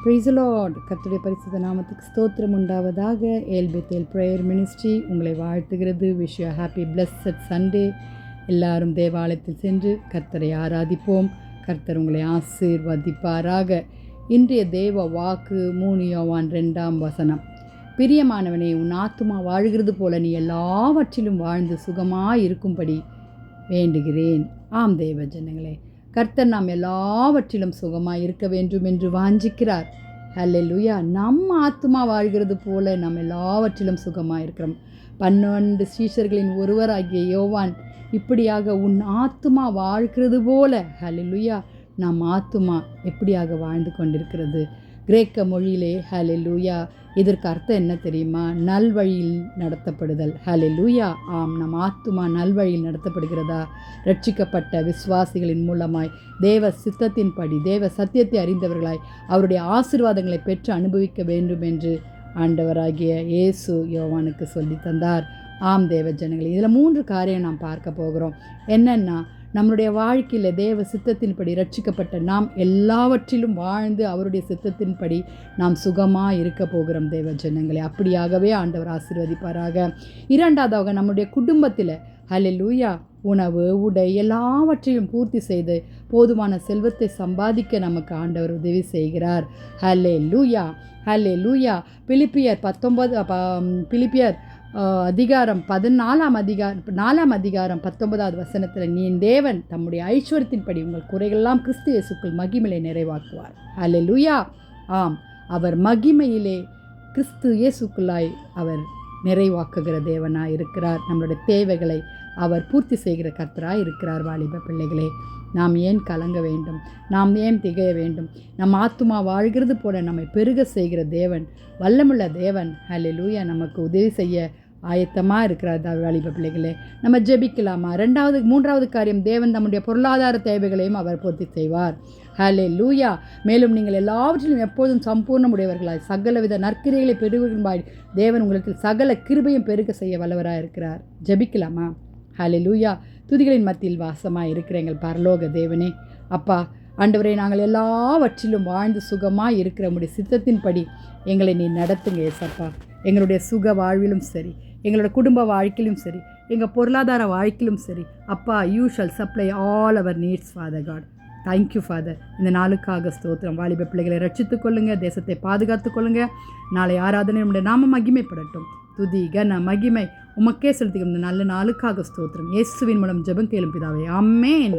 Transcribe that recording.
Praise the Lord. கர்த்தருடைய பரிசுத்த நாமத்துக்கு ஸ்தோத்திரம் உண்டாவதாக. ஏல் பெத்தேல் பிரேயர் மினிஸ்ட்ரி உங்களை வாழ்த்துகிறது. Wish you happy blessed Sunday. எல்லாரும் தேவாலயத்தில் சென்று கர்த்தரை ஆராதிப்போம். கர்த்தர் உங்களை ஆசீர்வதிப்பாராக. இன்றைய தேவ வாக்கு 3 யோவான் 2 பிரியமானவனே, உன் ஆத்துமா வாழ்கிறது போல நீ எல்லாவற்றிலும் வாழ்ந்து சுகமாயிருக்கும்படி வேண்டுகிறேன். ஆம் தேவ ஜனங்களே, கர்த்தர் நாம் எல்லாவற்றிலும் சுகமாக இருக்க வேண்டும் என்று வாஞ்சிக்கிறார். ஹல்லேலூயா. நம்ம ஆத்துமா வாழ்கிறது போல நாம் எல்லாவற்றிலும் சுகமாக இருக்கிறோம். 12 சீஷர்களின் ஒருவராகிய யோவான் இப்படியாக உன் ஆத்துமா வாழ்கிறது போல, ஹல்லேலூயா, நம் ஆத்துமா எப்படியாக வாழ்ந்து கொண்டிருக்கிறது. கிரேக்க மொழியிலே ஹல்லேலூயா இதற்கு அர்த்தம் என்ன தெரியுமா? நல்வழியில் நடத்தப்படுதல். ஹல்லேலூயா. ஆம், நம் ஆத்துமா நல்வழியில் நடத்தப்படுகிறதா? ரட்சிக்கப்பட்ட விசுவாசிகளின் மூலமாய் தேவ சித்தத்தின்படி தேவ சத்தியத்தை அறிந்தவர்களாய் அவருடைய ஆசீர்வாதங்களை பெற்று அனுபவிக்க வேண்டும் என்று ஆண்டவராகிய இயேசு யோவானுக்கு சொல்லி தந்தார். ஆம் தேவ ஜனங்களே, இதில் 3 காரியம் நாம் பார்க்க போகிறோம். என்னென்னா, நம்முடைய வாழ்க்கையில் தேவ சித்தத்தின்படி ரட்சிக்கப்பட்ட நாம் எல்லாவற்றிலும் வாழ்ந்து அவருடைய சித்தத்தின்படி நாம் சுகமாக இருக்க போகிறோம் தேவ ஜனங்களே. அப்படியாகவே ஆண்டவர் ஆசீர்வதிப்பாராக. 2வது, நம்முடைய குடும்பத்தில் ஹல்லேலூயா உணவு உடை எல்லாவற்றையும் பூர்த்தி செய்து போதுமான செல்வத்தை சம்பாதிக்க நமக்கு ஆண்டவர் உதவி செய்கிறார். ஹல்லேலூயா, ஹல்லேலூயா. பிலிப்பியர் 4 நீ தேவன் தம்முடைய ஐஸ்வர்யத்தின்படி உங்கள் குறைகளெல்லாம் கிறிஸ்து இயேசுக்குள் மகிமையிலே நிறைவாக்குவார். ஹல்லேலூயா. ஆம், அவர் மகிமையிலே கிறிஸ்து இயேசுக்குள்ளாய் அவர் நிறைவாக்குகிற தேவனாய் இருக்கிறார். நம்மளுடைய தேவைகளை அவர் பூர்த்தி செய்கிற கர்த்தராய் இருக்கிறார். வாலிப பிள்ளைகளே, நாம் ஏன் கலங்க வேண்டும்? நாம் ஏன் திகைய வேண்டும்? நம் ஆத்துமா வாழ்கிறது போல நம்மை பெருக செய்கிற தேவன், வல்லமுள்ள தேவன் ஹல்லேலூயா நமக்கு உதவி செய்ய ஆயத்தமாக இருக்கிறார். வாலிப பிள்ளைகளே, நம்ம ஜெபிக்கலாமா? 3வது காரியம், தேவன் நம்முடைய பொருளாதார தேவைகளையும் அவர் பூர்த்தி செய்வார். ஹல்லேலூயா. மேலும் நீங்கள் எல்லாவற்றிலும் எப்போதும் சம்பூர்ணமுடையவர்களாய் சகலவித நற்கிரைகளை பெறுவீர்களாய் தேவன் உங்களுக்கு சகல கிருபையும் பெருக செய்ய வல்லவராக இருக்கிறார். ஜெபிக்கலாமா? ஹல்லேலூயா. துதிகளின் மத்தியில் வாசமாக இருக்கிற எங்கள் பரலோக தேவனே, அப்பா ஆண்டவரே, நாங்கள் எல்லாவற்றிலும் வாழ்ந்து சுகமாக இருக்கிற உம்முடைய சித்தத்தின்படி எங்களை நீ நடத்துங்க ஏசப்பா. எங்களுடைய சுக வாழ்விலும் சரி, எங்களோட குடும்ப வாழ்க்கையிலும் சரி, எங்கள் பொருளாதார வாழ்க்கையிலும் சரி, அப்பா, you shall supply all our needs father God. Thank you father. இந்த நாளுக்காக ஸ்தோத்திரம். வாலிப பிள்ளைகளை ரட்சித்து கொள்ளுங்கள், தேசத்தை பாதுகாத்து கொள்ளுங்கள். நாளை ஆராதனை நம்முடைய நாம மகிமைப்படட்டும். துதி கன மகிமை உமக்கே செலுத்துகிறோம். இந்த நல்ல நாளுக்காக ஸ்தோத்திரம். இயேசுவின் மூலம் ஜெபம் கேளும் பிதாவே, ஆமென்.